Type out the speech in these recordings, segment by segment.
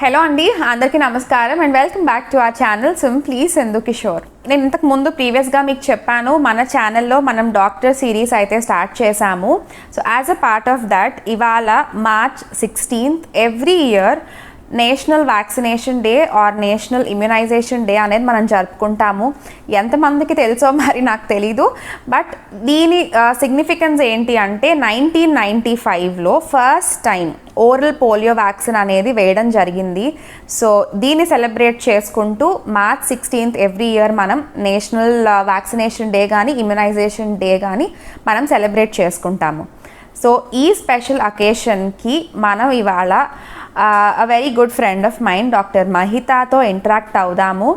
Hello అండి, అందరికీ నమస్కారం and welcome back to our channel simply Sindhu Kishore. నేను ఇంతకు ముందు ప్రీవియస్గా మీకు చెప్పాను, మన ఛానల్లో మనం డాక్టర్ సిరీస్ అయితే స్టార్ట్ చేశాము. So as a part of that ఇవాళ March 16th every year national vaccination day or national immunization day అనేది మనం జరుపుకుంటాము. ఎంతమందికి తెలుసో మరి నాకు తెలీదు, బట్ దీని సిగ్నిఫికెన్స్ ఏంటి అంటే 1995లో first time oral polio vaccine అనేది వేయడం జరిగింది. సో దీన్ని సెలబ్రేట్ చేసుకుంటూ March 16th ఎవ్రీ ఇయర్ మనం నేషనల్ వ్యాక్సినేషన్ డే కానీ ఇమ్యునైజేషన్ డే కానీ మనం సెలబ్రేట్ చేసుకుంటాము. సో ఈ స్పెషల్ అకేషన్కి మనం ఇవాళ a very good friend of mine, Dr. Mahitaతో ఇంటరాక్ట్ అవుదాము.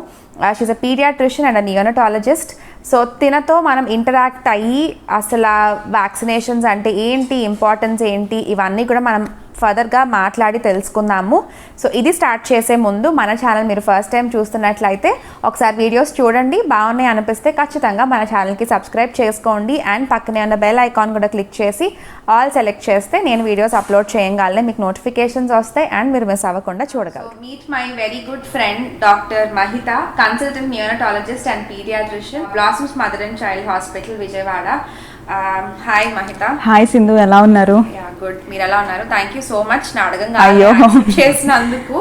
She's a paediatrician and a neonatologist. So తినతో మనం ఇంటరాక్ట్ అయ్యి అసలు వ్యాక్సినేషన్స్ అంటే ఏంటి, ఇంపార్టెన్స్ ఏంటి, ఇవన్నీ కూడా మనం ఫర్దర్గా మాట్లాడి తెలుసుకుందాము. సో ఇది స్టార్ట్ చేసే ముందు మన ఛానల్ మీరు ఫస్ట్ టైం చూస్తున్నట్లయితే ఒకసారి వీడియోస్ చూడండి, బాగున్నాయి అనిపిస్తే ఖచ్చితంగా మన ఛానల్కి సబ్స్క్రైబ్ చేసుకోండి అండ్ పక్కనే ఉన్న బెల్ ఐకాన్ కూడా క్లిక్ చేసి ఆల్ సెలెక్ట్ చేస్తే నేను వీడియోస్ అప్లోడ్ చేయగానే మీకు నోటిఫికేషన్స్ వస్తాయి అండ్ మీరు మిస్ అవ్వకుండా చూడగలరు. Meet my very good friend doctor Mahitha, consultant neonatologist and paediatrician, Blossoms mother and child hospital, Vijayawada. Hi Mahitha. Hi Sindhu, ఎలా ఉన్నారు? గుడ్, మీరు ఎలా ఉన్నారు? థ్యాంక్ యూ సో మచ్ నా అడగంగా చేసినందుకు.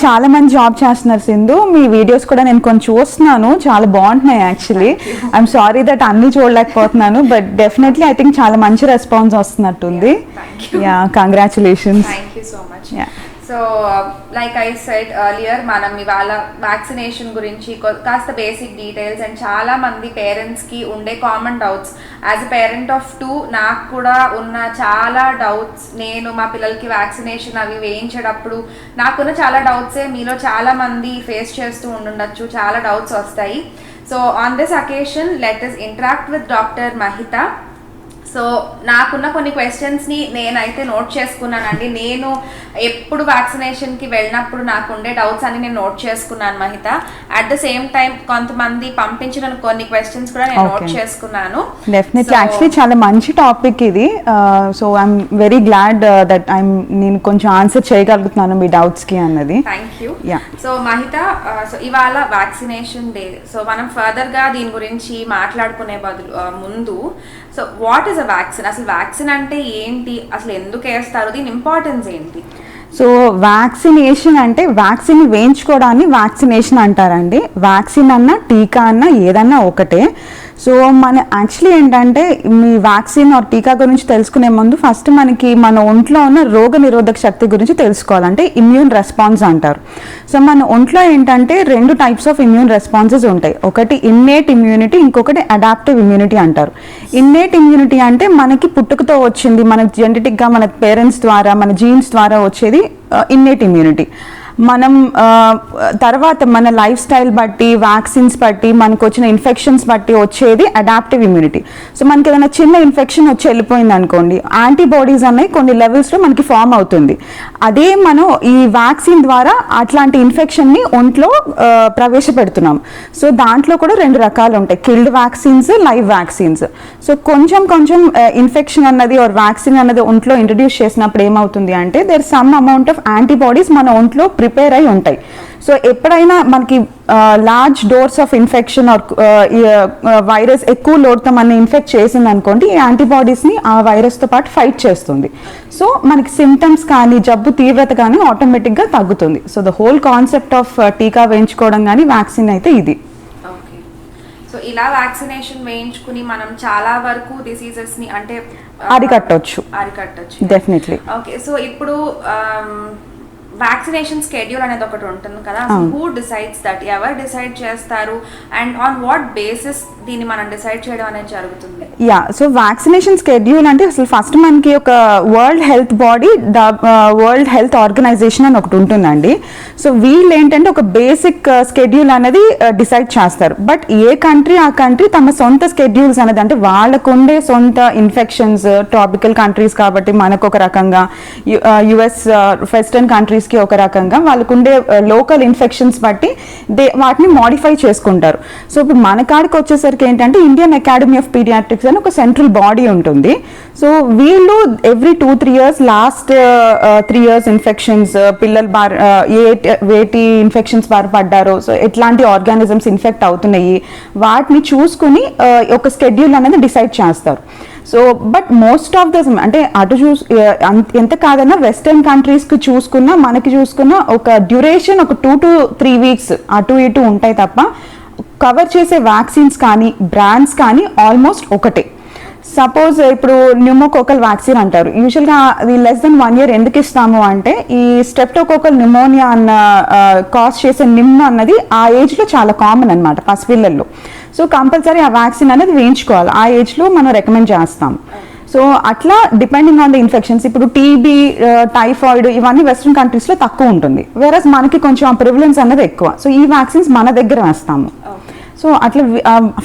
చాలా మంది జాబ్ చేస్తున్నారు సింధు, మీ వీడియోస్ కూడా నేను కొంచెం చూస్తున్నాను, చాలా బాగుంటున్నాయి. యాక్చువల్లీ ఐఎమ్ సారీ దట్ అన్ని చూడలేకపోతున్నాను, బట్ డెఫినెట్లీ ఐ థింక్ చాలా మంచి రెస్పాన్స్ వస్తున్నట్టుంది. Congratulations. Thank you so much. So like I said earlier, మనం ఇవాళ వ్యాక్సినేషన్ గురించి కాస్త బేసిక్ డీటెయిల్స్ అండ్ చాలా మంది పేరెంట్స్కి ఉండే common doubts, as a parent of 2 నాకు కూడా ఉన్న చాలా డౌట్స్, నేను మా పిల్లలకి వ్యాక్సినేషన్ అవి వేయించేటప్పుడు నాకున్న చాలా డౌట్సే మీలో చాలా మంది ఫేస్ చేస్తూ ఉండుండొచ్చు, చాలా డౌట్స్ వస్తాయి. So on this occasion let us interact with doctor Mahitha. So నాకున్న కొన్ని క్వశ్చన్స్ని నేనైతే నోట్ చేసుకున్నానండి. నేను ఎప్పుడు వ్యాక్సినేషన్కి వెళ్ళినప్పుడు నాకు ఉండే డౌట్స్ అన్ని నేను నోట్ చేసుకున్నాను Mahitha. At the same time కొంతమంది పంపించిన కొన్ని క్వశ్చన్స్ కూడా నేను నోట్ చేసుకున్నాను. డెఫినెట్లీ యాక్చువల్లీ చాలా మంచి టాపిక్ ఇది. So I'm very glad that నేను కొంచెం ఆన్సర్ చేయగలుగుతున్నాను మీ డౌట్స్కి అన్నది. Thank you. So Mahitha, so ఇవాళ వ్యాక్సినేషన్ డే. సో మనం ఫర్దర్గా దీని గురించి మాట్లాడుకునే ముందు, so what is a vaccine? అసలు వ్యాక్సిన్ అంటే ఏంటి, అసలు ఎందుకు వేస్తారు, దీని ఇంపార్టెన్స్ ఏంటి? సో వ్యాక్సినేషన్ అంటే వ్యాక్సిన్ వేయించుకోవడాన్ని వ్యాక్సినేషన్ అంటారండి. వ్యాక్సిన్ అన్నా టీకా అన్నా ఏదన్నా ఒకటే. సో మన యాక్చువల్లీ ఏంటంటే మీ వ్యాక్సిన్ ఆర్ టీకా గురించి తెలుసుకునే ముందు ఫస్ట్ మనకి మన ఒంట్లో ఉన్న రోగ నిరోధక శక్తి గురించి తెలుసుకోవాలంటే ఇమ్యూన్ రెస్పాన్స్ అంటారు. సో మన ఒంట్లో ఏంటంటే 2 టైప్స్ ఆఫ్ ఇమ్యూన్ రెస్పాన్సెస్ ఉంటాయి. ఒకటి ఇన్నేట్ ఇమ్యూనిటీ, ఇంకొకటి అడాప్టివ్ ఇమ్యూనిటీ అంటారు. ఇన్నేట్ ఇమ్యూనిటీ అంటే మనకి పుట్టుకతో వచ్చింది, మన జెనెటిక్గా మన పేరెంట్స్ ద్వారా మన జీన్స్ ద్వారా వచ్చేది ఇన్నేట్ ఇమ్యూనిటీ. మనం తర్వాత మన లైఫ్ స్టైల్ బట్టి, వ్యాక్సిన్స్ బట్టి, మనకు వచ్చిన ఇన్ఫెక్షన్స్ బట్టి వచ్చేది అడాప్టివ్ ఇమ్యూనిటీ. సో మనకి ఏదైనా చిన్న ఇన్ఫెక్షన్ వచ్చి వెళ్ళిపోయింది అనుకోండి, యాంటీబాడీస్ అనేవి కొన్ని లెవెల్స్లో మనకి ఫామ్ అవుతుంది. అదే మనం ఈ వ్యాక్సిన్ ద్వారా అట్లాంటి ఇన్ఫెక్షన్ని ఒంట్లో ప్రవేశపెడుతున్నాం. సో దాంట్లో కూడా 2 రకాలు ఉంటాయి, killed vaccines, live vaccines. So కొంచెం ఇన్ఫెక్షన్ అన్నది ఆర్ వ్యాక్సిన్ అన్నది ఒంట్లో ఇంట్రడ్యూస్ చేసినప్పుడు ఏమవుతుంది అంటే there some amount of antibodies మన ఒంట్లో ప్రిపేర్ అయి ఉంటాయి. సో ఎప్పుడైనా మనకి large doors of infection or virus ఎక్కువ లోడ్తో మన ఇన్ఫెక్ట్ చేసింది అనుకోండి, ఈ యాంటీబాడీస్ని ఆ వైరస్తో పాటు ఫైట్ చేస్తుంది. సో మనకి సిమ్టమ్స్ కానీ జబ్బు తీవ్రత కానీ ఆటోమేటిక్గా తగ్గుతుంది. So the whole concept of టీకా వేయించుకోవడం కానీ వ్యాక్సిన్ అయితే ఇది. సో ఇలా వ్యాక్సినేషన్ వేయించుకుని మనం చాలా వరకు డిసీజెస్ని అంటే అరికట్టొచ్చు. డెఫినెట్లీ. ఓకే, సో ఇప్పుడు వ్యాక్సినేషన్ స్కెడ్యూల్ అనేది ఒకటి ఉంటుంది కదా, హూ డిసైడ్స్ దట్, ఎవరు డిసైడ్ చేస్తారు అండ్ ఆన్ వాట్ బేసిస్ దీన్ని మనం డిసైడ్ చేయడం అనేది జరుగుతుంది? సో వ్యాక్సినేషన్ స్కెడ్యూల్ అంటే అసలు ఫస్ట్ మనకి ఒక world health body, world health organisation అని ఒకటి ఉంటుందండి. సో వీళ్ళు ఏంటంటే ఒక బేసిక్ స్కెడ్యూల్ అనేది డిసైడ్ చేస్తారు. బట్ ఏ కంట్రీ ఆ కంట్రీ తమ సొంత స్కెడ్యూల్స్ అనేది, అంటే వాళ్ళకు ఉండే సొంత ఇన్ఫెక్షన్స్, ట్రాపికల్ కంట్రీస్ కాబట్టి మనకు ఒక రకంగా, యుఎస్ వెస్టర్న్ కంట్రీస్ కంట్రీస్కి ఒక రకంగా వాళ్ళకు ఉండే లోకల్ ఇన్ఫెక్షన్స్ బట్టి వాటిని మాడిఫై చేసుకుంటారు. సో ఇప్పుడు మన కాడికి వచ్చేసరికి ఏంటంటే ఇండియన్ అకాడమీ ఆఫ్ పీడియాట్రిక్స్ అని ఒక సెంట్రల్ బాడీ ఉంటుంది. సో వీళ్ళు every 2-3 years last 3 years infections పిల్లలు వేటి ఇన్ఫెక్షన్స్ బారి పడ్డారో, సో ఎట్లాంటి ఆర్గానిజమ్స్ ఇన్ఫెక్ట్ అవుతున్నాయి వాటిని చూసుకుని ఒక స్కెడ్యూల్ అనేది డిసైడ్ చేస్తారు. So but most of the అంటే అటు ఎంత కాదన్నా వెస్టర్న్ కంట్రీస్కి చూసుకున్నా మనకి చూసుకున్న ఒక డ్యూరేషన్ ఒక 2 to 3 weeks అటు ఇటు ఉంటాయి తప్ప కవర్ చేసే వ్యాక్సిన్స్ కానీ బ్రాండ్స్ కానీ ఆల్మోస్ట్ ఒకటే. సపోజ్ ఇప్పుడు న్యూమోకోకల్ వ్యాక్సిన్ అంటారు, యూజువల్గా అది less than 1 year ఎందుకు ఇస్తాము అంటే ఈ స్ట్రెప్టోకోకల్ న్యూమోనియా అన్న కాజ్ చేసే నిమ్ అన్నది ఆ ఏజ్లో చాలా కామన్ అనమాట పసిపిల్లల్లో. సో కంపల్సరీ ఆ వ్యాక్సిన్ అనేది వేయించుకోవాలి, ఆ ఏజ్లో మనం రికమెండ్ చేస్తాం. సో అట్లా డిపెండింగ్ ఆన్ ద ఇన్ఫెక్షన్స్, ఇప్పుడు టీబీ టైఫాయిడ్ ఇవన్నీ వెస్ట్రన్ కంట్రీస్లో తక్కువ ఉంటుంది, వేరస్ మనకి కొంచెం ఆ ప్రివిలెన్స్ అనేది ఎక్కువ. సో ఈ వ్యాక్సిన్స్ మన దగ్గర వేస్తాము. సో అట్లా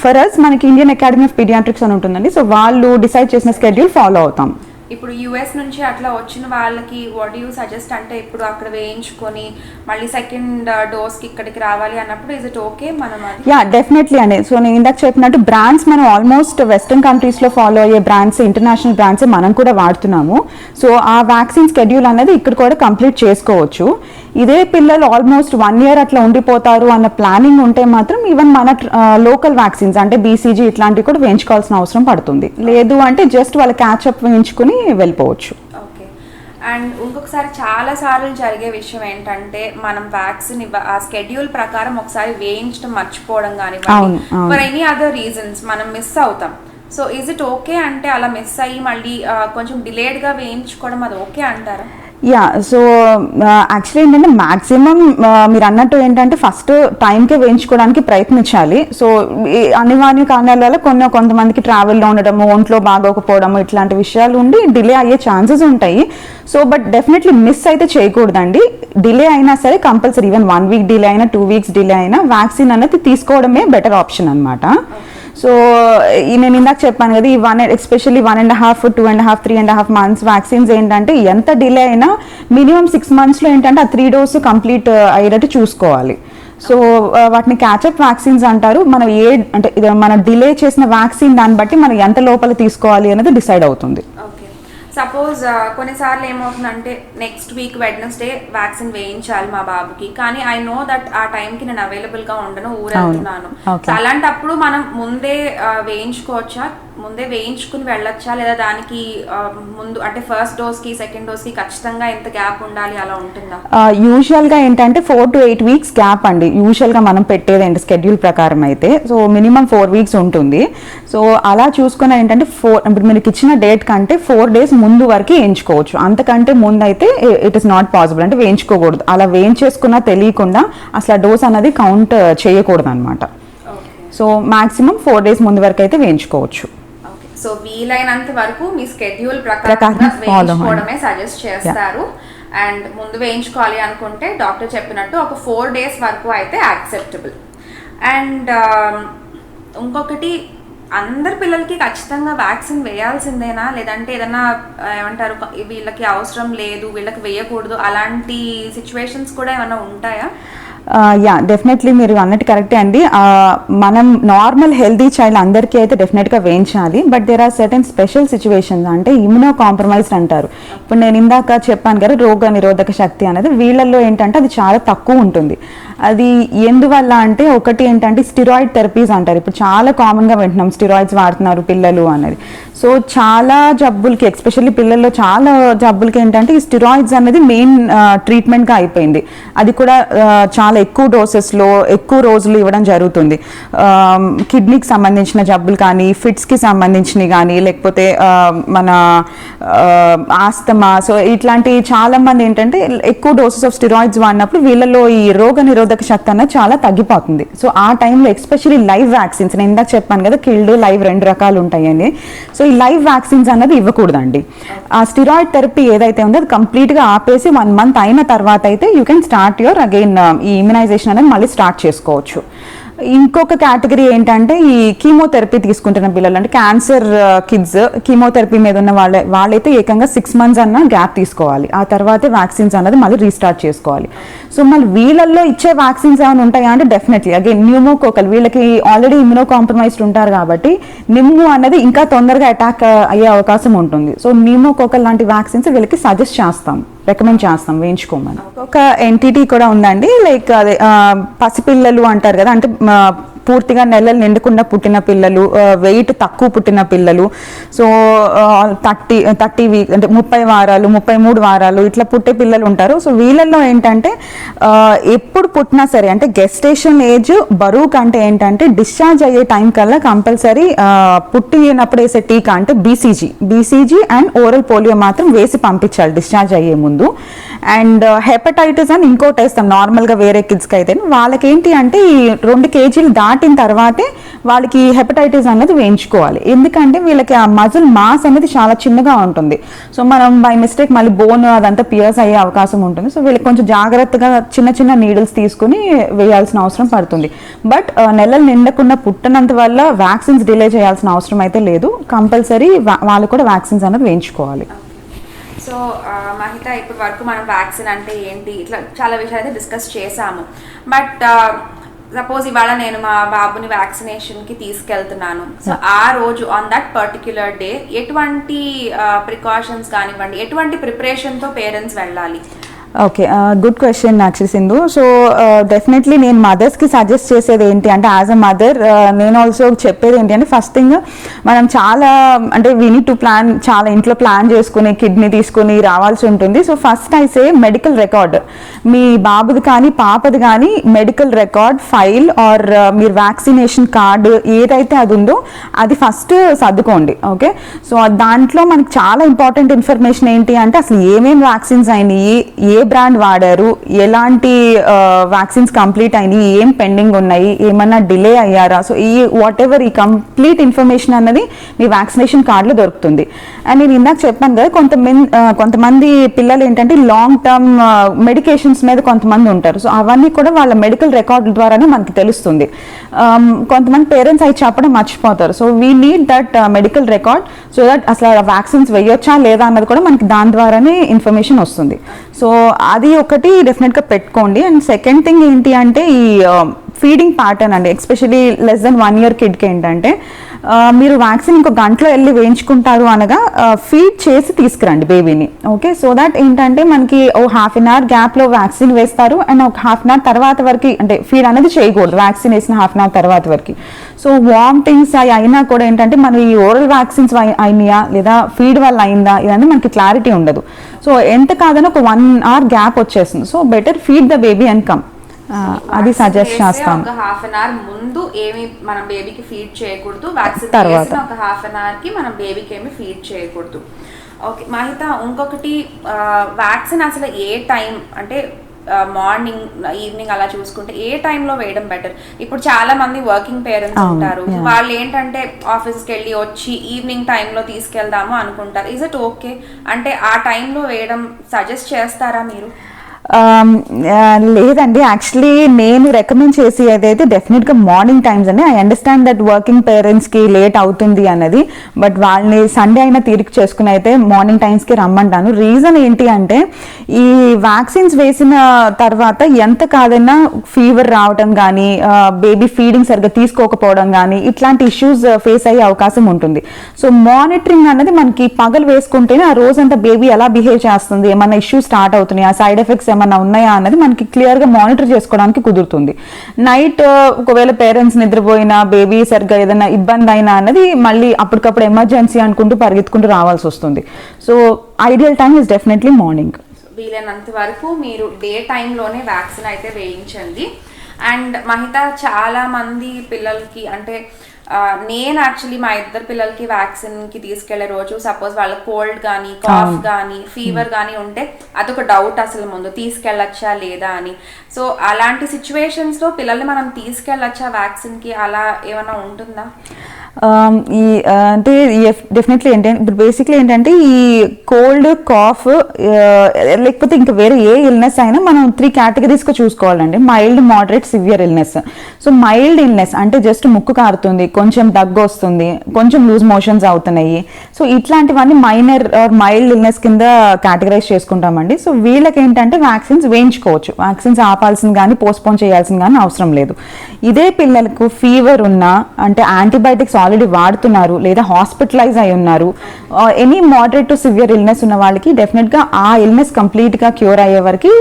ఫర్ అస్ మనకి ఇండియన్ అకాడమీ ఆఫ్ పీడియాట్రిక్స్ అని ఉంటుందండి. సో వాళ్ళు డిసైడ్ చేసిన స్కెడ్యూల్ ఫాలో అవుతాం. ఇప్పుడు యుఎస్ నుంచి అట్లా వచ్చిన వాళ్ళకి వాట్ యూ సజెస్ట్ అంటే ఇప్పుడు అక్కడ వేయించుకొని మళ్ళీ సెకండ్ డోస్కి ఇక్కడికి రావాలి అన్నప్పుడు ఇస్ ఇట్ ఓకే మనం? యా డెఫినెట్లీ అండి. సో నేను ఇందాక చెప్పినట్టు బ్రాండ్స్ మనం ఆల్మోస్ట్ వెస్టర్న్ కంట్రీస్లో ఫాలో అయ్యే బ్రాండ్స్, ఇంటర్నేషనల్ బ్రాండ్స్ మనం కూడా వాడుతున్నాము. సో ఆ వ్యాక్సిన్ స్కెడ్యూల్ అనేది ఇక్కడ కూడా కంప్లీట్ చేసుకోవచ్చు. ఇదే పిల్లలు ఆల్మోస్ట్ 1 year అట్లా ఉండిపోతారు అన్న ప్లానింగ్ ఉంటే మాత్రం ఈవెన్ మన లోకల్ వ్యాక్సిన్స్ అంటే బీసీజీ ఇట్లాంటివి కూడా వేయించుకోవాల్సిన అవసరం పడుతుంది. లేదు అంటే జస్ట్ వాళ్ళ క్యాచ్అప్ వేయించుకుని వెళ్ళిపోవచ్చు. ఓకే. అండ్ ఇంకొకసారి చాలా సార్లు జరిగే విషయం ఏంటంటే మనం వ్యాక్సిన్ ఆ స్కెడ్యూల్ ప్రకారం ఒకసారి వేయించడం మర్చిపోవడం కానీ ఫర్ ఎనీ అదర్ రీజన్స్ మనం మిస్ అవుతాం. సో ఈజ్ ఇట్ ఓకే అంటే అలా మిస్ అయ్యి మళ్ళీ కొంచెం డిలేడ్గా వేయించుకోవడం అది ఓకే అంటారా? యా, సో యాక్చువల్లీ ఏంటంటే మ్యాక్సిమం మీరు అన్నట్టు ఏంటంటే ఫస్ట్ టైంకే వేయించుకోవడానికి ప్రయత్నించాలి. సో అనివార్య కారణాల వల్ల కొంతమందికి ట్రావెల్లో ఉండడము, ఒంట్లో బాగోకపోవడము ఇట్లాంటి విషయాలు ఉండి డిలే అయ్యే ఛాన్సెస్ ఉంటాయి. సో బట్ డెఫినెట్లీ మిస్ అయితే చేయకూడదండి. డిలే అయినా సరే కంపల్సరీ ఈవెన్ 1 week డిలే అయినా 2 weeks డిలే అయినా వ్యాక్సిన్ అనేది తీసుకోవడమే బెటర్ ఆప్షన్ అనమాట. సో నేను ఇందాక చెప్పాను కదా, ఈ ఎస్పెషల్లీ 1.5, 2.5, 3.5 months వ్యాక్సిన్స్ ఏంటంటే ఎంత డిలే అయినా మినిమం 6 monthsలో ఏంటంటే ఆ 3 doses కంప్లీట్ అయ్యేటట్టు చూసుకోవాలి. సో వాటిని క్యాచప్ వ్యాక్సిన్స్ అంటారు. మనం అంటే మన డిలే చేసిన వ్యాక్సిన్ దాన్ని బట్టి మనం ఎంత లోపల తీసుకోవాలి అనేది డిసైడ్ అవుతుంది. సపోజ్ కొన్నిసార్లు ఏమవుతుందంటే నెక్స్ట్ వీక్ వెడ్నెస్డే వ్యాక్సిన్ వేయించాలి మా బాబుకి, కానీ ఐ నో దట్ ఆ టైంకి నేను అవైలబుల్గా ఉండను, ఊరెళ్తున్నాను. అలాంటప్పుడు మనం ముందే వేయించుకోవచ్చా, ముందే వేయించుకుని వెళ్ళొచ్చా, లేదా దానికి ముందు అంటే ఫస్ట్ డోస్కి సెకండ్ డోస్కి ఖచ్చితంగా ఎంత గ్యాప్ ఉండాలి అలా ఉంటుందా? యూజువల్గా ఏంటంటే 4 to 8 weeks గ్యాప్ అండి యూజువల్గా మనం పెట్టేది ఏంటి స్కెడ్యూల్ ప్రకారం అయితే. సో మినిమం 4 weeks ఉంటుంది. సో అలా చూసుకున్న ఏంటంటే ఇప్పుడు మీకు ఇచ్చిన డేట్ కంటే 4 days ముందు వరకు వేయించుకోవచ్చు, అంతకంటే ముందు అయితే ఇట్ ఇస్ నాట్ పాసిబుల్, అంటే వేయించుకోకూడదు. అలా వేయించేసుకున్నా తెలియకుండా అసలు ఆ డోస్ అనేది కౌంట్ చేయకూడదు అనమాట. సో మాక్సిమం 4 days ముందు వరకు అయితే వేయించుకోవచ్చు. సో వీలైనంత వరకు మీ స్కెడ్యూల్ ప్రకారం వేయించుకోవడమే సజెస్ట్ చేస్తారు. అండ్ ముందు వేయించుకోవాలి అనుకుంటే డాక్టర్ చెప్పినట్టు ఒక 4 days వరకు అయితే యాక్సెప్టబుల్. అండ్ ఇంకొకటి, అందరి పిల్లలకి ఖచ్చితంగా వ్యాక్సిన్ వేయాల్సిందేనా, లేదంటే ఏదన్నా ఏమంటారు వీళ్ళకి అవసరం లేదు వీళ్ళకి వేయకూడదు అలాంటి సిచ్యువేషన్స్ కూడా ఏమైనా ఉంటాయా? యా డెఫినెట్లీ మీరు అన్నట్టు కరెక్టే అండి. మనం నార్మల్ హెల్తీ చైల్డ్ అందరికీ అయితే డెఫినెట్గా వేయించాలి. But there are certain special situations, అంటే ఇమ్యూనో కాంప్రమైజ్డ్ అంటారు. ఇప్పుడు నేను ఇందాక చెప్పాను కదా రోగ నిరోధక శక్తి అనేది వీళ్ళల్లో ఏంటంటే అది చాలా తక్కువ ఉంటుంది. అది ఎందువల్ల అంటే ఒకటి ఏంటంటే స్టిరాయిడ్ థెరపీస్ అంటారు. ఇప్పుడు చాలా కామన్గా వింటున్నాం స్టిరాయిడ్స్ వాడుతున్నారు పిల్లలు అనేది. సో చాలా జబ్బులకి ఎస్పెషల్లీ పిల్లల్లో చాలా జబ్బులకి ఏంటంటే ఈ స్టిరాయిడ్స్ అనేది మెయిన్ ట్రీట్మెంట్గా అయిపోయింది. అది కూడా చాలా ఎక్కువ డోసెస్లో ఎక్కువ రోజులు ఇవ్వడం జరుగుతుంది. కిడ్నీకి సంబంధించిన జబ్బులు కానీ, ఫిట్స్కి సంబంధించినవి కానీ, లేకపోతే మన ఆస్తమా, సో ఇట్లాంటి చాలా మంది ఏంటంటే ఎక్కువ డోసెస్ ఆఫ్ స్టిరాయిడ్స్ వాడినప్పుడు వీళ్ళలో ఈ రోగ నిరోధక శక్తి అనేది చాలా తగ్గిపోతుంది. సో ఆ టైంలో ఎస్పెషల్లీ లైవ్ వ్యాక్సిన్స్, నేను ఇందాక చెప్పాను కదా కిల్డ్ లైవ్ 2 రకాలు ఉంటాయని. సో ఈ లైవ్ వ్యాక్సిన్స్ అన్నది ఇవ్వకూడదండి. ఆ స్టిరాయిడ్ థెరపీ ఏదైతే ఉందో అది కంప్లీట్గా ఆపేసి 1 month అయిన తర్వాత అయితే you can start your again ఈ ఇమ్యునైజేషన్ అనేది మళ్ళీ స్టార్ట్ చేసుకోవచ్చు. ఇంకొక కేటగిరీ ఏంటంటే ఈ కీమోథెరపీ తీసుకుంటున్న పిల్లలు, అంటే క్యాన్సర్ కిడ్స్ కీమోథెరపీ మీద ఉన్న వాళ్ళైతే ఏకంగా 6 months అన్న గ్యాప్ తీసుకోవాలి. ఆ తర్వాతే వ్యాక్సిన్స్ అన్నది మళ్ళీ రీస్టార్ట్ చేసుకోవాలి. సో మళ్ళీ వీళ్ళల్లో ఇచ్చే వ్యాక్సిన్స్ ఏమైనా ఉంటాయా అంటే డెఫినెట్లీ అగైన్ న్యూమోకోకల్, వీళ్ళకి ఆల్రెడీ ఇమ్యూనో కాంప్రమైజ్డ్ ఉంటారు కాబట్టి నిమ్ము అనేది ఇంకా తొందరగా అటాక్ అయ్యే అవకాశం ఉంటుంది. సో న్యూమోకోకల్ లాంటి వ్యాక్సిన్స్ వీళ్ళకి సజెస్ట్ చేస్తాం, రికమెండ్ చేస్తాం వేయించుకోమని. ఒక ఎంటిటీ కూడా ఉందండి, లైక్ అదే పసిపిల్లలు అంటారు కదా, అంటే పూర్తిగా నెలలు నిండకుండా పుట్టిన పిల్లలు, వెయిట్ తక్కువ పుట్టిన పిల్లలు, సో 30 వీక్ అంటే 30 వారాలు 33 వారాలు ఇట్లా పుట్టే పిల్లలు ఉంటారు. సో వీళ్ళల్లో ఏంటంటే ఎప్పుడు పుట్టినా సరే, అంటే గెస్టేషన్ ఏజ్ బరువు కంటే ఏంటంటే డిశ్చార్జ్ అయ్యే టైం కల్లా కంపల్సరీ పుట్టినప్పుడు వేసే టీకా అంటే బీసీజీ అండ్ ఓరల్ పోలియో మాత్రం వేసి పంపించాలి డిశ్చార్జ్ అయ్యే ముందు. అండ్ హెపటైటిస్ అని ఇంకోటి వేస్తాం నార్మల్గా వేరే కిడ్స్కి అయితే. వాళ్ళకి ఏంటి అంటే ఈ 2 kg దాటిన తర్వాతే వాళ్ళకి హెపటైటిస్ అనేది వేయించుకోవాలి. ఎందుకంటే వీళ్ళకి ఆ మజిల్ మాస్ అనేది చాలా చిన్నగా ఉంటుంది. సో మనం బై మిస్టేక్ మళ్ళీ బోన్ అదంతా పియర్స్ అయ్యే అవకాశం ఉంటుంది. సో వీళ్ళకి కొంచెం జాగ్రత్తగా చిన్న నీడిల్స్ తీసుకుని వేయాల్సిన అవసరం పడుతుంది. బట్ నెలలు నిండకుండా పుట్టినంత వల్ల వ్యాక్సిన్స్ డిలే చేయాల్సిన అవసరం అయితే లేదు. కంపల్సరీ వాళ్ళు కూడా వ్యాక్సిన్స్ అనేది వేయించుకోవాలి. సో మహిత, ఇప్పటి వరకు మనం వ్యాక్సిన్ అంటే ఏంటి ఇట్లా చాలా విషయాలు అయితే డిస్కస్ చేసాము. బట్ సపోజ్ ఇవాళ నేను మా బాబుని వ్యాక్సినేషన్కి తీసుకెళ్తున్నాను. సో ఆ రోజు ఆన్ దట్ పర్టిక్యులర్ డే ఎటువంటి ప్రికాషన్స్ కానివ్వండి, ఎటువంటి ప్రిపరేషన్తో పేరెంట్స్ వెళ్ళాలి? Okay, good question actually Sindhu. So definitely నేను మదర్స్కి సజెస్ట్ చేసేది ఏంటి అంటే, యాజ్ అ మదర్ నేను ఆల్సో చెప్పేది ఏంటి అంటే, ఫస్ట్ థింగ్ మనం చాలా అంటే వీ నీడ్ టు ప్లాన్, చాలా ఇంట్లో ప్లాన్ చేసుకుని కిడ్నీ తీసుకుని రావాల్సి ఉంటుంది. So first I say medical record, మీ బాబుది కానీ పాపది కానీ మెడికల్ రికార్డ్ ఫైల్ ఆర్ మీరు వ్యాక్సినేషన్ కార్డు ఏదైతే అది ఉందో అది ఫస్ట్ సర్దుకోండి. ఓకే, సో దాంట్లో మనకి చాలా ఇంపార్టెంట్ ఇన్ఫర్మేషన్ ఏంటి అంటే, అసలు ఏమేమి వ్యాక్సిన్స్ అయినాయి, ఏ బ్రాండ్ వాడారు, ఎలాంటి వ్యాక్సిన్స్ కంప్లీట్ అయినాయి, ఏం పెండింగ్ ఉన్నాయి, ఏమన్నా డిలే అయ్యారా, సో ఈ వాట్ ఎవర్ ఈ కంప్లీట్ ఇన్ఫర్మేషన్ అన్నది మీ వ్యాక్సినేషన్ కార్డులో దొరుకుతుంది. అండ్ నేను ఇందాక చెప్పాను కదా, కొంతమంది పిల్లలు ఏంటంటే లాంగ్ టర్మ్ మెడికేషన్స్ మీద కొంతమంది ఉంటారు. సో అవన్నీ కూడా వాళ్ళ మెడికల్ రికార్డు ద్వారానే మనకి తెలుస్తుంది. కొంతమంది పేరెంట్స్ అవి చెప్పడం మర్చిపోతారు. So we need that medical record so that అసలు వ్యాక్సిన్స్ వేయొచ్చా లేదా అన్నది కూడా మనకి దాని ద్వారానే ఇన్ఫర్మేషన్ వస్తుంది. సో అది ఒకటి డెఫినెట్గా పెట్టుకోండి. అండ్ సెకండ్ థింగ్ ఏంటి అంటే ఈ ఫీడింగ్ ప్యాటర్న్ అండి, ఎస్పెషలీ లెస్ దెన్ 1 year కిడ్కి ఏంటంటే మీరు వ్యాక్సిన్ ఇంకో గంటలో వెళ్ళి వేయించుకుంటారు అనగా ఫీడ్ చేసి తీసుకురండి బేబీని. ఓకే, సో దట్ ఏంటంటే మనకి ½ an hour గ్యాప్లో వ్యాక్సిన్ వేస్తారు అండ్ ఒక ½ an hour తర్వాత వరకు అంటే ఫీడ్ అనేది చేయకూడదు వ్యాక్సిన్ వేసిన ½ an hour తర్వాత వరకు. సో వామిటింగ్స్ అవి అయినా కూడా ఏంటంటే మనం ఈ ఓరల్ వ్యాక్సిన్స్ అయినాయా లేదా ఫీడ్ వల్ల అయిందా ఇవన్నీ మనకి క్లారిటీ ఉండదు. సో ఎంత కాదని ఒక 1 hour గ్యాప్ వచ్చేస్తుంది. So better feed the baby and come, అది సజెస్ట్ చేస్తాం. ఒక ½ an hour ముందు ఏమి మనం బేబీకి ఫీడ్ చేయకూడదు, వ్యాక్సిన్ తర్వాత ఒక ½ an hour కి మనం బేబీకి ఏమి ఫీడ్ చేయకూడదు. ఓకే మహిత, ఇంకొకటి వ్యాక్సిన్ అసలు ఏ టైం అంటే మార్నింగ్ ఈవినింగ్ అలా చూసుకుంటే ఏ టైంలో వేయడం బెటర్? ఇప్పుడు చాలా మంది వర్కింగ్ పేరెంట్స్ ఉంటారు, వాళ్ళు ఏంటంటే ఆఫీస్కి వెళ్ళి వచ్చి ఈవినింగ్ టైంలో తీసుకెళ్దాము అనుకుంటారు. ఇస్ ఇట్ ఓకే అంటే ఆ టైంలో వేయడం సజెస్ట్ చేస్తారా మీరు? లేదండి, యాక్చువల్లీ నేను రికమెండ్ చేసి ఏదైతే డెఫినెట్గా మార్నింగ్ టైమ్స్ అండి. ఐ అండర్స్టాండ్ దట్ వర్కింగ్ పేరెంట్స్కి లేట్ అవుతుంది అన్నది, బట్ వాళ్ళని సండే అయినా తీరిక చేసుకుని అయితే మార్నింగ్ టైమ్స్కి రమ్మంటాను. రీజన్ ఏంటి అంటే ఈ వ్యాక్సిన్స్ వేసిన తర్వాత ఎంత కాదన్నా ఫీవర్ రావడం కానీ బేబీ ఫీడింగ్ సరిగ్గా తీసుకోకపోవడం కానీ ఇట్లాంటి ఇష్యూస్ ఫేస్ అయ్యే అవకాశం ఉంటుంది. సో మానిటరింగ్ అన్నది మనకి పగలు వేసుకుంటేనే ఆ రోజంతా బేబీ ఎలా బిహేవ్ చేస్తుంది, ఏమన్నా ఇష్యూస్ స్టార్ట్ అవుతున్నాయి, ఆ సైడ్ ఎఫెక్ట్స్ ఏమన్నా ఉన్నాయా అన్నది మనకి క్లియర్గా మానిటర్ చేసుకోవడానికి కుదురుతుంది. నైట్ ఒకవేళ పేరెంట్స్ నిద్రపోయినా బేబీ సరిగ్గా ఏదైనా ఇబ్బంది అయినా అన్నది మళ్ళీ అప్పటికప్పుడు ఎమర్జెన్సీ అనుకుంటూ పరిగెత్తుకుంటూ రావాల్సి వస్తుంది. So ideal time is definitely morning. వీలైనంత వరకు మీరు డే టైంలోనే వ్యాక్సిన్ అయితే వేయించండి. అండ్ మహిత, చాలా మంది పిల్లలకి అంటే నేను యాక్చువల్లీ మా 2 పిల్లలకి వ్యాక్సిన్కి తీసుకెళ్లే రోజు సపోజ్ వాళ్ళ కోల్డ్ కానీ కాఫ్ కానీ ఫీవర్ కానీ ఉంటే అదొక డౌట్ అసలు ముందు తీసుకెళ్ళచ్చా లేదా అని. సో అలాంటి సిచ్యువేషన్స్లో పిల్లల్ని మనం తీసుకెళ్ళచ్చా వ్యాక్సిన్కి, అలా ఏమైనా ఉంటుందా? ఈ అంటే డెఫినెట్లీ ఏంటంటే ఇప్పుడు బేసిక్లీ ఏంటంటే ఈ కోల్డ్ కాఫ్ లేకపోతే ఇంకా వేరే ఏ ఇల్నెస్ అయినా మనం 3 కేటగిరీస్గా చూసుకోవాలండి. Mild, moderate, severe illness. So mild illness అంటే జస్ట్ ముక్కు కారుతుంది, కొంచెం దగ్గు వస్తుంది, కొంచెం లూజ్ మోషన్స్ అవుతున్నాయి. సో ఇట్లాంటివన్నీ మైనర్ ఆర్ మైల్డ్ ఇల్నెస్ కింద కేటగరైజ్ చేసుకుంటామండి. సో వీళ్ళకి ఏంటంటే వ్యాక్సిన్స్ వేయించుకోవచ్చు, వ్యాక్సిన్స్ ఆపాల్సింది కానీ పోస్ట్పోన్ చేయాల్సింది కానీ అవసరం లేదు. ఇదే పిల్లలకు ఫీవర్ ఉన్నా అంటే యాంటీబయాటిక్స్ ఆల్రెడీ వాడుతున్నారు లేదా హాస్పిటలైజ్ అయి ఉన్నారు, any moderate to severe illness ఉన్న వాళ్ళకి డెఫినెట్గా ఆ ఇల్నెస్ కంప్లీట్గా క్యూర్ అయ్యే వరకు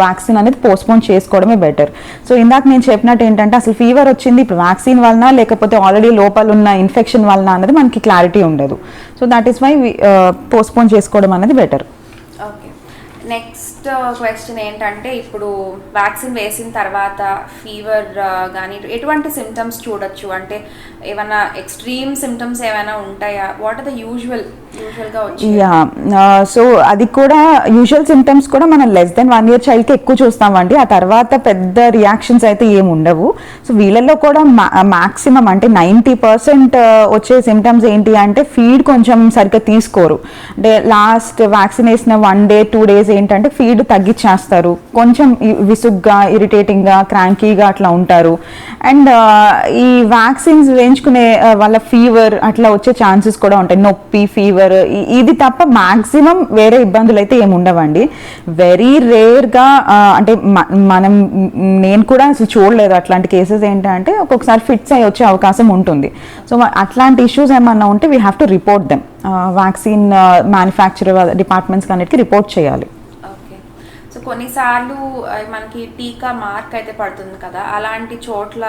వ్యాక్సిన్ అనేది పోస్ట్పోన్ చేసుకోవడమే బెటర్. సో ఇందాక నేను చెప్పినట్టు ఏంటంటే అసలు ఫీవర్ వచ్చింది ఇప్పుడు వ్యాక్సిన్ వలన లేకపోతే ఆల్రెడీ లోపల ఉన్న ఇన్ఫెక్షన్ వలన అనేది మనకి క్లారిటీ ఉండదు. So that is why postpone చేసుకోవడం అనేది బెటర్. ఓకే, నెక్స్ట్ క్వశ్చన్ ఏంటంటే ఇప్పుడు వ్యాక్సిన్ వేసిన తర్వాత ఫీవర్ కానీ ఎటువంటి సిమ్టమ్స్ చూడొచ్చు, అంటే ఏమైనా ఎక్స్ట్రీమ్ సిమ్టమ్స్ ఏమైనా ఉంటాయా? వాట్ ఆర్ ద యూజువల్గా వచ్చి? సో అది కూడా యూజువల్ సిమ్టమ్స్ కూడా మనం లెస్ దెన్ 1 year చైల్డ్కి ఎక్కువ చూస్తామండి. ఆ తర్వాత పెద్ద రియాక్షన్స్ అయితే ఏమి ఉండవు. సో వీళ్ళల్లో కూడా మ్యాక్సిమం అంటే 90% వచ్చే సిమ్టమ్స్ ఏంటి అంటే ఫీడ్ కొంచెం సరిగ్గా తీసుకోరు. అంటే లాస్ట్ వ్యాక్సిన్ వేసిన 1 day 2 days ఏంటంటే ఫీడ్ తగ్గించేస్తారు, కొంచెం విసుగ్గా, ఇరిటేటింగ్గా, క్రాంకీగా అట్లా ఉంటారు. అండ్ ఈ వ్యాక్సిన్స్ వేయించుకునే వాళ్ళ ఫీవర్ అట్లా వచ్చే ఛాన్సెస్ కూడా ఉంటాయి, నొప్పి, ఫీవర్. ఇది తప్ప మ్యాక్సిమం వేరే ఇబ్బందులు అయితే ఏమి ఉండవండి. వెరీ రేర్గా అంటే నేను కూడా అసలు చూడలేదు అట్లాంటి కేసెస్ ఏంటంటే ఒక్కొక్కసారి ఫిట్స్ అయ్యి వచ్చే అవకాశం ఉంటుంది. సో అట్లాంటి ఇష్యూస్ ఏమన్నా ఉంటే we have to report them. Vaccine manufacturer డిపార్ట్మెంట్స్కి అన్నిటికీ రిపోర్ట్ చేయాలి. సో కొన్నిసార్లు మనకి టీకా మార్క్ అయితే పడుతుంది కదా, అలాంటి చోట్ల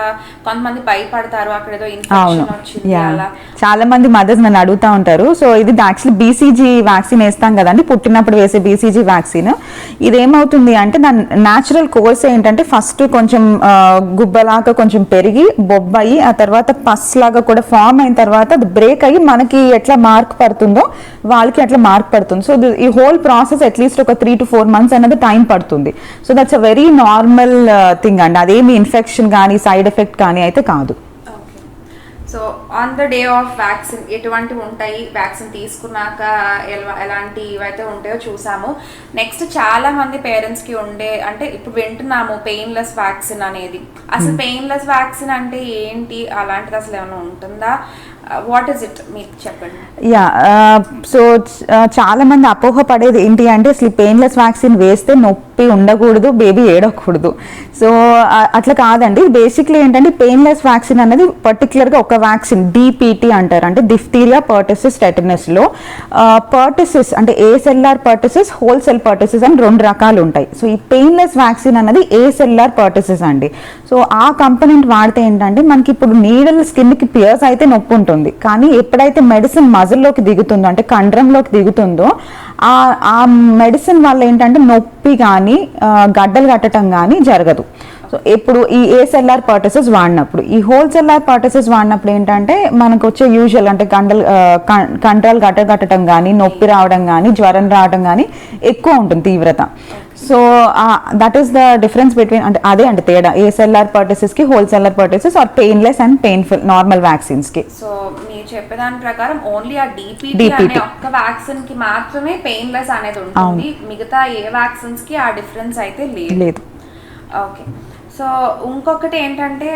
కొంతమంది భయపడతారు, అక్కడ ఏదో ఇన్ఫెక్షన్ వచ్చింది అలా. చాలా మంది మదర్స్ నన్ను అడుగుతూ ఉంటారు. సో ఇది యాక్చువల్లీ బీసీజీ వ్యాక్సిన్ వేస్తాం కదండి, పుట్టినప్పుడు వేసే బీసీజీ వ్యాక్సిన్. ఇదేమవుతుంది అంటే దాని న్యాచురల్ కోర్స్ ఏంటంటే ఫస్ట్ కొంచెం గుబ్బలాగా కొంచెం పెరిగి బొబ్బయి ఆ తర్వాత పస్ లాగా కూడా ఫామ్ అయిన తర్వాత అది బ్రేక్ అయ్యి మనకి ఎట్లా మార్క్ పడుతుందో వాళ్ళకి అట్లా మార్క్ పడుతుంది. సో ఈ హోల్ ప్రాసెస్ అట్లీస్ట్ ఒక 3 to 4 months అనేది టైం పడుతుంది. So that's a very normal thing అండి. అదేమి ఇన్ఫెక్షన్ కానీ సైడ్ ఎఫెక్ట్ కానీ అయితే కాదు. So on the day of vaccine ఎటువంటివి ఉంటాయి, వ్యాక్సిన్ తీసుకున్నాక ఎలాంటివి అయితే ఉంటాయో చూసాము. నెక్స్ట్ చాలా మంది పేరెంట్స్కి ఉండే అంటే ఇప్పుడు వింటున్నాము పెయిన్లెస్ వ్యాక్సిన్ అనేది. అసలు పెయిన్లెస్ వ్యాక్సిన్ అంటే ఏంటి, అలాంటిది అసలు ఏమైనా ఉంటుందా? వాట్ ఈస్ ఇట్ మీకు చెప్పండి. సో చాలా మంది అపోహ పడేది ఏంటి అంటే అసలు పెయిన్లెస్ వ్యాక్సిన్ వేస్తే నొప్పి ఉండకూడదు, బేబీ ఏడకూడదు. సో అట్లా కాదండి. బేసిక్లీ ఏంటంటే పెయిన్లెస్ వ్యాక్సిన్ అనేది పర్టికులర్గా ఒక వ్యాక్సిన్ డిపిటి అంటారు, అంటే డిఫ్టీరియా, పర్టసిస్, టెటనస్లో పర్టసిస్ అంటే ఏ సెల్లార్ పర్టసిస్, హోల్ సెల్ పర్టసిస్ అని 2 రకాలు ఉంటాయి. సో ఈ పెయిన్లెస్ వ్యాక్సిన్ అనేది ఏ సెల్లార్ పర్టసిస్ అండి. సో ఆ కంపోనెంట్ వాడితే ఏంటంటే మనకి ఇప్పుడు నీడల్ స్కిన్కి పియర్స్ అయితే నొప్పి ఉంటుంది, కానీ ఎప్పుడైతే మెడిసిన్ మజిల్లోకి దిగుతుందో అంటే కండరంలోకి దిగుతుందో ఆ మెడిసిన్ వల్ల ఏంటంటే నొప్పి కానీ గడ్డలు కట్టడం కానీ జరగదు. సో ఇప్పుడు ఈ ఏసెల్ఆర్ పర్టసిస్ వాడినప్పుడు, ఈ హోల్ సెల్లార్ పర్టసిస్ వాడినప్పుడు ఏంటంటే మనకు వచ్చే యూజువల్ అంటే కండరాలు గట్టడం కానీ నొప్పి రావడం కానీ జ్వరం రావడం కానీ ఎక్కువ ఉంటుంది తీవ్రత. So that is the difference between అంటే అదే అంటే తేడా ఏసెల్ఆర్ పర్టసిస్ కి whole cellular pertussis or painless and painful normal vaccines కి. సో మీరు చెప్పేదాని ప్రకారం ఓన్లీ ఆ డిపిటి అనే ఒక్క వ్యాక్సిన్ కి మాత్రమే పెయిన్లెస్ అనేది ఉంటుంది, మిగతా ఏ వ్యాక్సిన్స్ కి ఆ డిఫరెన్స్ అయితే లేదు. ఓకే, సో ఇంకొకటి ఏంటంటే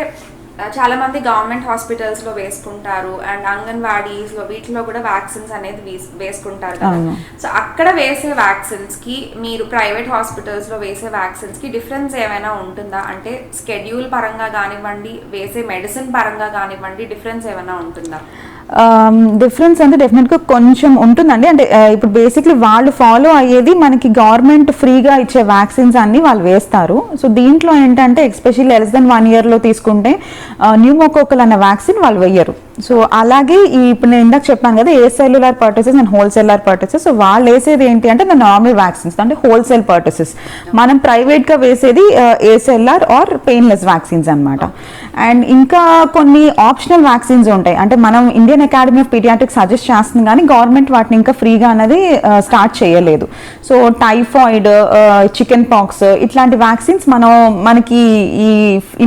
చాలా మంది గవర్నమెంట్ హాస్పిటల్స్లో వేసుకుంటారు అండ్ అంగన్వాడీస్లో వీటిలో కూడా వ్యాక్సిన్స్ అనేది వేసుకుంటారు కదా. సో అక్కడ వేసే వ్యాక్సిన్స్కి మీరు ప్రైవేట్ హాస్పిటల్స్లో వేసే వ్యాక్సిన్స్కి డిఫరెన్స్ ఏమైనా ఉంటుందా? అంటే స్కెడ్యూల్ పరంగా కానివ్వండి, వేసే మెడిసిన్ పరంగా కానివ్వండి, డిఫరెన్స్ ఏమైనా ఉంటుందా? డిఫరెన్స్ అంటే డెఫినెట్గా కొంచెం ఉంటుందండి. అంటే ఇప్పుడు బేసిక్లీ వాళ్ళు ఫాలో అయ్యేది మనకి గవర్నమెంట్ ఫ్రీగా ఇచ్చే వ్యాక్సిన్స్ అన్ని వాళ్ళు వేస్తారు. సో దీంట్లో ఏంటంటే ఎస్పెషల్లీ లెస్ దెన్ 1 yearలో తీసుకుంటే న్యూమోకోకల్ అన్న వ్యాక్సిన్ వాళ్ళు వేయరు. సో అలాగే ఇప్పుడు నేను ఇందాక చెప్పాను కదా acellular pertussis and whole cellular pertussis, so వాళ్ళు వేసేది ఏంటి అంటే నార్మల్ వ్యాక్సిన్స్ అంటే హోల్ సెల్ పర్టసిస్. మనం ప్రైవేట్గా వేసేది acellular or painless vaccines అనమాట. అండ్ ఇంకా కొన్ని ఆప్షనల్ వ్యాక్సిన్స్ ఉంటాయి, అంటే మనం Indian Academy of Paediatrics suggest చేస్తుంది కానీ గవర్నమెంట్ వాటిని ఇంకా ఫ్రీగా అనేది స్టార్ట్ చేయలేదు. సో టైఫాయిడ్, చికెన్ పాక్స్ ఇట్లాంటి వ్యాక్సిన్స్ మనకి ఈ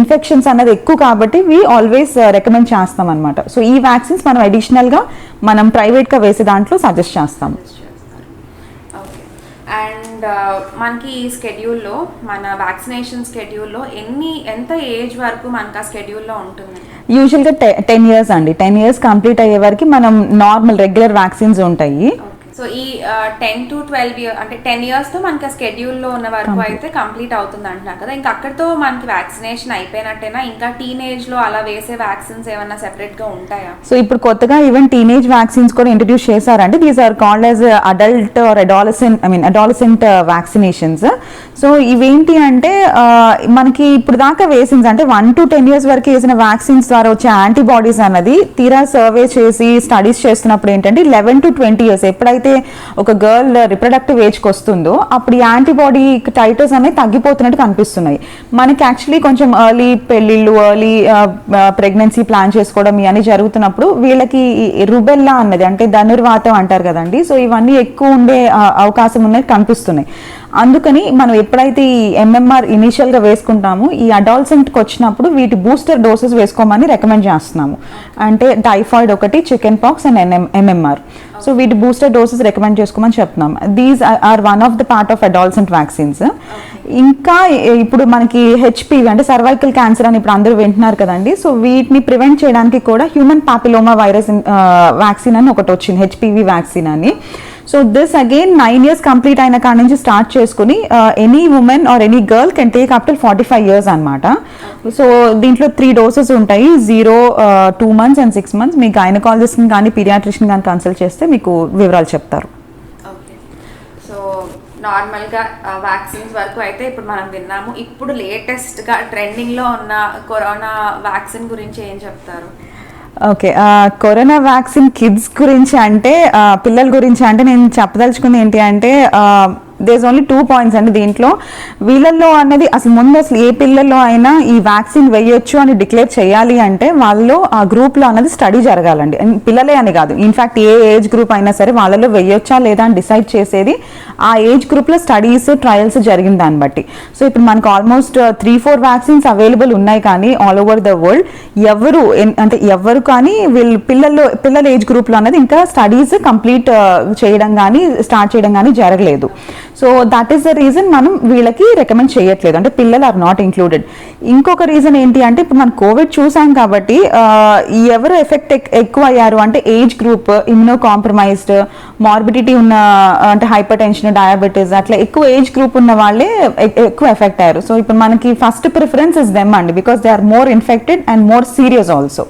ఇన్ఫెక్షన్స్ అనేది ఎక్కువ కాబట్టి వి ఆల్వేస్ రికమెండ్ చేస్తాం అనమాట. సో ఈ వ్యాక్సిన్స్ మనం అడిషనల్గా మనం ప్రైవేట్గా వేసే దాంట్లో సజెస్ట్ చేస్తాం. అండ్ మనకి ఈ స్కెడ్యూల్లో మన వ్యాక్సినేషన్ స్కెడ్యూల్లో ఎంత ఏజ్ వరకు మనకు ఆ స్కెడ్యూల్లో ఉంటుంది? యూజువల్గా 10 years అండి. 10 years కంప్లీట్ అయ్యే వరకు మనం నార్మల్ రెగ్యులర్ వ్యాక్సిన్స్ ఉంటాయి. సో ఈ 10 to 12 years అంటే 10 years తో మనకి స్కెడ్యూల్లో ఉన్న వరకు అయితే కంప్లీట్ అవుతుంది అంటున్నారు కదా, ఇంకా అక్కడితో మనకి వ్యాక్సినేషన్ అయిపోయినట్టేనా? ఇంకా టీనేజ్ లో అలా వేసే వ్యాక్సిన్స్ ఏమన్నా సెపరేట్ గా ఉంటాయా? సో ఇప్పుడు కొత్తగా ఈవెన్ టీనేజ్ వ్యాక్సిన్స్ కూడా ఇంట్రడ్యూస్ చేశారంటే these are called as adult or adolescent vaccinations. So ఇవేంటి అంటే మనకి ఇప్పుడు దాకా వేసిన్స్ అంటే 1 to 10 years వరకు వేసిన వ్యాక్సిన్స్ ద్వారా వచ్చే యాంటీబాడీస్ అన్నది తీరా సర్వే చేసి స్టడీస్ చేస్తున్నప్పుడు ఏంటంటే 11 to 20 years ఎప్పుడైతే ఒక గర్ల్ రిప్రొడక్టివ్ ఏజ్కి వస్తుందో అప్పుడు ఈ యాంటీబాడీ టైటర్స్ అనేవి తగ్గిపోతున్నట్టు కనిపిస్తున్నాయి. మనకి యాక్చువల్లీ కొంచెం ఎర్లీ పెళ్ళిళ్ళు, ఎర్లీ ప్రెగ్నెన్సీ ప్లాన్ చేసుకోవడం ఇవన్నీ జరుగుతున్నప్పుడు వీళ్ళకి రుబెల్లా అన్నది అంటే ధనుర్వాతం అంటారు కదండి, సో ఇవన్నీ ఎక్కువ ఉండే అవకాశం ఉన్నది కనిపిస్తున్నాయి. అందుకని మనం ఎప్పుడైతే ఈ ఎంఎంఆర్ ఇనీషియల్గా వేసుకుంటామో ఈ అడాల్సెంట్కి వచ్చినప్పుడు వీటి బూస్టర్ డోసెస్ వేసుకోమని రికమెండ్ చేస్తున్నాము. అంటే టైఫాయిడ్ ఒకటి, chicken pox and MMR. So వీటి బూస్టర్ డోసెస్ రికమెండ్ చేసుకోమని చెప్తున్నాం. These are one of the part of adolescent vaccines. ఇంకా ఇప్పుడు మనకి హెచ్పివి అంటే సర్వైకల్ క్యాన్సర్ అని ఇప్పుడు అందరూ వింటున్నారు కదండి, సో వీటిని ప్రివెంట్ చేయడానికి కూడా హ్యూమన్ పాపిలోమా వైరస్ వ్యాక్సిన్ అని ఒకటి వచ్చింది, హెచ్పివి వ్యాక్సిన్ అని. So this again 9 years complete అయిన కాడ నుంచి స్టార్ట్ చేసుకుని any women or any girl can take up till 45 years అనమాట. సో దీంట్లో 3 doses ఉంటాయి, 0, 2 months అండ్ 6 months. మీ గైనకాలజిస్ట్ని కానీ పీడియాట్రిషియన్ కానీ కన్సల్ట్ చేస్తే మీకు వివరాలు చెప్తారు. ఓకే, సో నార్మల్గా వ్యాక్సిన్స్ వరకు అయితే ఇప్పుడు మనం విన్నాము. ఇప్పుడు లేటెస్ట్గా ట్రెండింగ్లో ఉన్న కరోనా వ్యాక్సిన్ గురించి ఏం చెప్తారు? ఓకే, కరోనా వ్యాక్సిన్ కిడ్స్ గురించి అంటే పిల్లల గురించి అంటే నేను చెప్పదలుచుకుంది ఏంటి అంటే దేస్ ఓన్లీ 2 points అండి దీంట్లో. వీళ్ళల్లో అన్నది అసలు ఏ పిల్లల్లో అయినా ఈ వ్యాక్సిన్ వేయొచ్చు అని డిక్లేర్ చేయాలి అంటే వాళ్ళలో ఆ గ్రూప్లో అన్నది స్టడీ జరగాలండి. పిల్లలే అని కాదు, ఇన్ఫ్యాక్ట్ ఏ ఏజ్ గ్రూప్ అయినా సరే వాళ్ళలో వేయొచ్చా లేదా అని డిసైడ్ చేసేది ఆ ఏజ్ గ్రూప్లో స్టడీస్, ట్రయల్స్ జరిగిన దాన్ని బట్టి. సో ఇప్పుడు మనకు ఆల్మోస్ట్ 3-4 వ్యాక్సిన్స్ అవైలబుల్ ఉన్నాయి, కానీ ఆల్ ఓవర్ ద వరల్డ్ ఎవరు కానీ పిల్లల ఏజ్ గ్రూప్లో అన్నది ఇంకా స్టడీస్ కంప్లీట్ చేయడం కానీ స్టార్ట్ చేయడం కానీ జరగలేదు. So that is the reason మనం వీళ్ళకి రికమెండ్ చేయట్లేదు, అంటే పిల్లలు ఆర్ నాట్ ఇంక్లూడెడ్. ఇంకొక రీజన్ ఏంటి అంటే ఇప్పుడు మనం కోవిడ్ చూసాం కాబట్టి ఎవరు ఎఫెక్ట్ ఎక్కువ అయ్యారు అంటే age group, immuno compromised, morbidity ఉన్న అంటే హైపర్ టెన్షన్, డయాబెటీస్ అట్లా ఎక్కువ ఏజ్ గ్రూప్ ఉన్న వాళ్ళే ఎక్కువ ఎఫెక్ట్ అయ్యారు. సో ఇప్పుడు మనకి ఫస్ట్ ప్రిఫరెన్స్ ఇస్ దెమ్ అండి, because they are more infected and more serious also.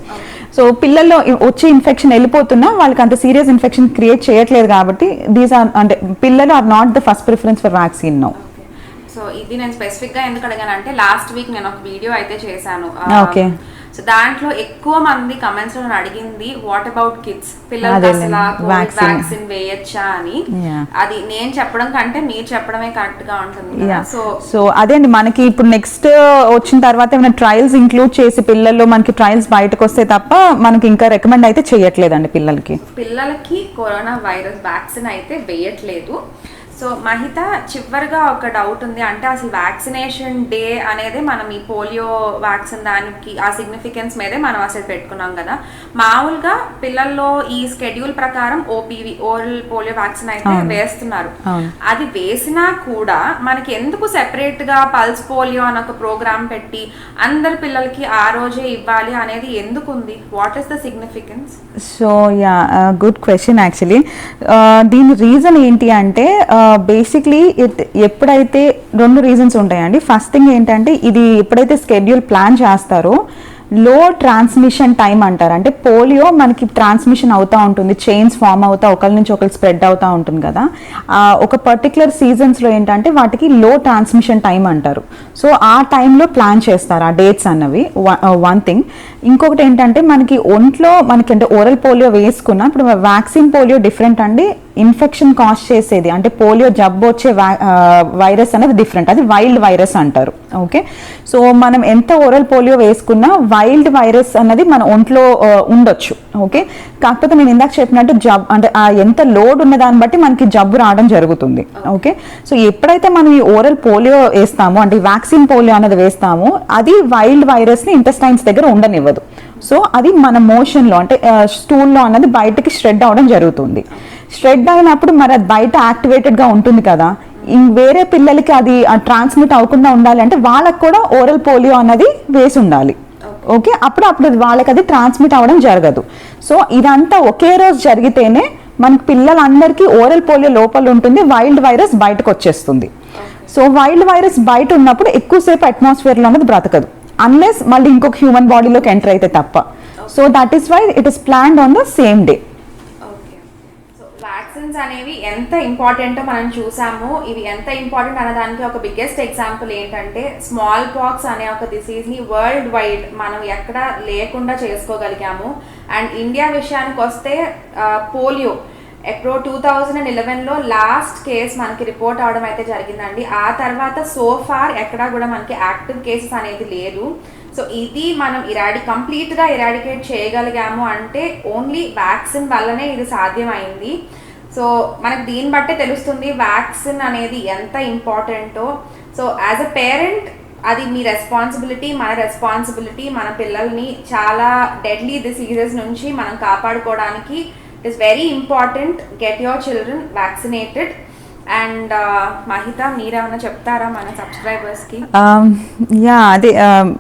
So పిల్లల్లో వచ్చే ఇన్ఫెక్షన్ వెళ్ళిపోతున్నా వాళ్ళకి అంత సీరియస్ ఇన్ఫెక్షన్ క్రియేట్ చేయట్లేదు కాబట్టి దీస్ ఆర్ అంటే పిల్లలు are not the first preference for vaccine now. So ఇది నేను స్పెసిఫిక్గా ఎందుకు అడిగాను అంటే లాస్ట్ వీక్ నేను ఒక వీడియో అయితే చేశాను. ఓకే, సో దాంట్లో ఎక్కువ మంది కమెంట్స్ లో అడిగింది వాట్ అబౌట్ కిడ్స్, పిల్లలకి అసలు వ్యాక్సిన్ వేయచ్చా అని. అది నేను చెప్పడం కంటే మీరు చెప్పడమే కరెక్ట్ గా ఉంటుంది. సో అదే అండి, మనకి ఇప్పుడు నెక్స్ట్ వచ్చిన తర్వాత ఏమైనా ట్రయల్స్ ఇంక్లూడ్ చేసి పిల్లల్లో మనకి ట్రయల్స్ బయటకు వస్తే తప్ప మనకి ఇంకా రికమెండ్ అయితే చేయట్లేదండి పిల్లలకి కరోనా వైరస్ వ్యాక్సిన్ అయితే వేయట్లేదు. సో మహిత, చివరిగా ఒక డౌట్ ఉంది, అంటే అసలు వ్యాక్సినేషన్ డే అనేది మనం ఈ పోలియో వ్యాక్సిన్ దానికి ఆ సిగ్నిఫికెన్స్ మీదే మనం అసలు పెట్టుకున్నాం కదా. మామూలుగా పిల్లల్లో ఈ స్కెడ్యూల్ ప్రకారం ఓపీవీ, ఓరల్ పోలియో వ్యాక్సిన్ అయితే వేస్తున్నారు. అది వేసినా కూడా మనకి ఎందుకు సెపరేట్ గా పల్స్ పోలియో అని ఒక ప్రోగ్రామ్ పెట్టి అందరు పిల్లలకి ఆ రోజే ఇవ్వాలి అనేది ఎందుకు ఉంది? What is the significance? So good question actually. దీని రీజన్ ఏంటి అంటే బేసిక్లీ ఎప్పుడైతే 2 రీజన్స్ ఉంటాయండి. ఫస్ట్ థింగ్ ఏంటంటే ఇది ఎప్పుడైతే స్కెడ్యూల్ ప్లాన్ చేస్తారో లో ట్రాన్స్మిషన్ టైం అంటారు. అంటే పోలియో మనకి ట్రాన్స్మిషన్ అవుతూ ఉంటుంది, చైన్స్ ఫామ్ అవుతా ఒకరి నుంచి ఒకరు స్ప్రెడ్ అవుతూ ఉంటుంది కదా. ఒక పర్టికులర్ సీజన్స్లో ఏంటంటే వాటికి లో ట్రాన్స్మిషన్ టైం అంటారు. సో ఆ టైంలో ప్లాన్ చేస్తారు ఆ డేట్స్ అన్నవి, వన్ థింగ్. ఇంకొకటి ఏంటంటే మనకి ఒంట్లో అంటే ఓరల్ పోలియో వేసుకున్న ఇప్పుడు వ్యాక్సిన్ పోలియో డిఫరెంట్ అండి. ఇన్ఫెక్షన్ కాజ్ చేసేది అంటే పోలియో జబ్బు వచ్చే వైరస్ అనేది డిఫరెంట్, అది వైల్డ్ వైరస్ అంటారు. ఓకే, సో మనం ఎంత ఓరల్ పోలియో వేసుకున్నా వైల్డ్ వైరస్ అన్నది మన ఒంట్లో ఉండొచ్చు. ఓకే, కాకపోతే నేను ఇందాక చెప్పినట్టు అంటే ఎంత లోడ్ ఉన్న దాన్ని బట్టి మనకి జబ్బు రావడం జరుగుతుంది. ఓకే, సో ఎప్పుడైతే మనం ఈ ఓరల్ పోలియో వేస్తామో అంటే వ్యాక్సిన్ పోలియో అనేది వేస్తామో అది వైల్డ్ వైరస్ ని ఇంటెస్టైన్స్ దగ్గర ఉండనివ్వదు. సో అది మన మోషన్లో అంటే స్టూల్లో అన్నది బయటకి షెడ్ అవడం జరుగుతుంది. షెడ్ అయినప్పుడు మరి అది బయట యాక్టివేటెడ్గా ఉంటుంది కదా, వేరే పిల్లలకి అది ట్రాన్స్మిట్ అవ్వకుండా ఉండాలి అంటే వాళ్ళకి కూడా ఓరల్ పోలియో అన్నది వేసి ఉండాలి. ఓకే, అప్పుడు వాళ్ళకి అది ట్రాన్స్మిట్ అవ్వడం జరగదు. సో ఇదంతా ఒకే రోజు జరిగితేనే మనకి పిల్లలందరికీ ఓరల్ పోలియో లోపల ఉంటుంది, వైల్డ్ వైరస్ బయటకు వచ్చేస్తుంది. సో వైల్డ్ వైరస్ బయట ఉన్నప్పుడు ఎక్కువసేపు అట్మాస్ఫియర్లో అనేది బ్రతకదు, అన్లెస్ మళ్ళీ ఇంకొక హ్యూమన్ బాడీలోకి ఎంటర్ అయితే తప్ప. So that is why it is planned on the same day. Vaccines అనేవి ఎంత ఇంపార్టెంటో మనం చూసాము. ఇవి ఎంత ఇంపార్టెంట్ అనేదానికి ఒక బిగ్గెస్ట్ ఎగ్జాంపుల్ ఏంటంటే స్మాల్ పాక్స్ అనే ఒక డిసీజ్ని వరల్డ్ వైడ్ మనం ఎక్కడ లేకుండా చేసుకోగలిగాము. అండ్ ఇండియా విషయానికి వస్తే పోలియో ఎప్పుడో 2011లో లాస్ట్ కేస్ మనకి రిపోర్ట్ అవడం అయితే జరిగిందండి. ఆ తర్వాత సోఫార్ ఎక్కడా కూడా మనకి యాక్టివ్ కేసెస్ అనేది లేదు. సో ఇది మనం కంప్లీట్గా ఇరాడికేట్ చేయగలిగాము అంటే ఓన్లీ వ్యాక్సిన్ వల్లనే ఇది సాధ్యమైంది. సో మనకు దీన్ని బట్టే తెలుస్తుంది వ్యాక్సిన్ అనేది ఎంత ఇంపార్టెంటో. సో యాజ్ అ పేరెంట్ అది మీ రెస్పాన్సిబిలిటీ, మన రెస్పాన్సిబిలిటీ మన పిల్లల్ని చాలా డెడ్లీ డిసీజెస్ నుంచి మనం కాపాడుకోవడానికి. It is very important, get your children vaccinated. And Mahitha మీరేమన్నా చెప్తారా మన సబ్స్క్రైబర్స్కి? యా, అదే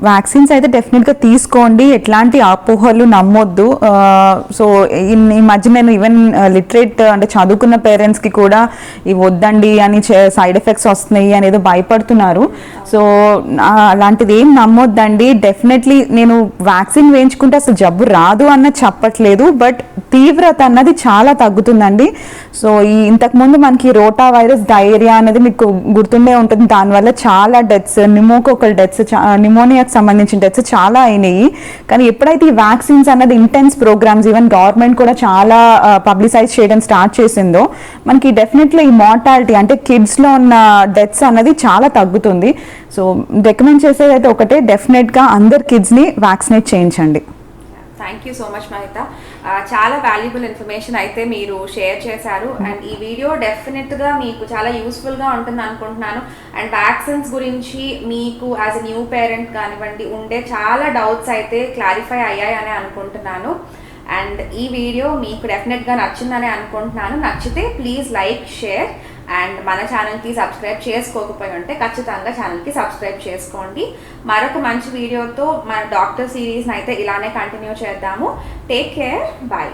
వ్యాక్సిన్స్ అయితే డెఫినెట్గా తీసుకోండి, ఎట్లాంటి అపోహలు నమ్మొద్దు. సో ఈ మధ్య నేను ఈవెన్ లిటరేట్ అంటే చదువుకున్న పేరెంట్స్కి కూడా ఇవి వద్దండి అని సైడ్ ఎఫెక్ట్స్ వస్తున్నాయి అనేది భయపడుతున్నారు. సో అలాంటిది ఏం నమ్మొద్దండి. డెఫినెట్లీ నేను వ్యాక్సిన్ వేయించుకుంటే అసలు జబ్బు రాదు అన్నది చెప్పట్లేదు, బట్ తీవ్రత అన్నది చాలా తగ్గుతుందండి. సో ఇంతకుముందు మనకి రోటా వైరస్, డయేరియా అనేది మీకు గుర్తుండే ఉంటుంది, దానివల్ల చాలా డెత్స్, నిమోకోకల్ డెత్స్, నిమోనియాకి సంబంధించిన డెత్స్ చాలా అయినాయి. కానీ ఎప్పుడైతే ఈ వ్యాక్సిన్స్ అన్నది ఇంటెన్స్ ప్రోగ్రామ్స్ ఈవెన్ గవర్నమెంట్ కూడా చాలా పబ్లిసైజ్ చేయడం స్టార్ట్ చేసిందో మనకి డెఫినెట్లీ ఈ మార్టాలిటీ అంటే కిడ్స్లో ఉన్న డెత్స్ అన్నది చాలా తగ్గుతుంది. సో రికమెండ్ చేసేది అయితే ఒకటే, డెఫినెట్గా అందరు కిడ్స్ని వ్యాక్సినేట్ చేయించండి. Thank you so much Mahitha. చాలా వాల్యుబుల్ ఇన్ఫర్మేషన్ అయితే మీరు షేర్ చేశారు. అండ్ ఈ వీడియో డెఫినెట్గా మీకు చాలా యూస్ఫుల్గా ఉంటుంది అనుకుంటున్నాను. అండ్ వ్యాక్సిన్స్ గురించి మీకు యాజ్ ఎ న్యూ పేరెంట్ కానివ్వండి ఉండే చాలా డౌట్స్ అయితే క్లారిఫై అయ్యాయి అని అనుకుంటున్నాను. అండ్ ఈ వీడియో మీకు డెఫినెట్గా నచ్చిందని అనుకుంటున్నాను. నచ్చితే ప్లీజ్ లైక్, షేర్ అండ్ మన ఛానల్కి సబ్స్క్రైబ్ చేసుకోకపోయి ఉంటే ఖచ్చితంగా ఛానల్కి సబ్స్క్రైబ్ చేసుకోండి. మరొక మంచి వీడియోతో మన డాక్టర్ సిరీస్ని అయితే ఇలానే కంటిన్యూ చేద్దాము. Take care, bye.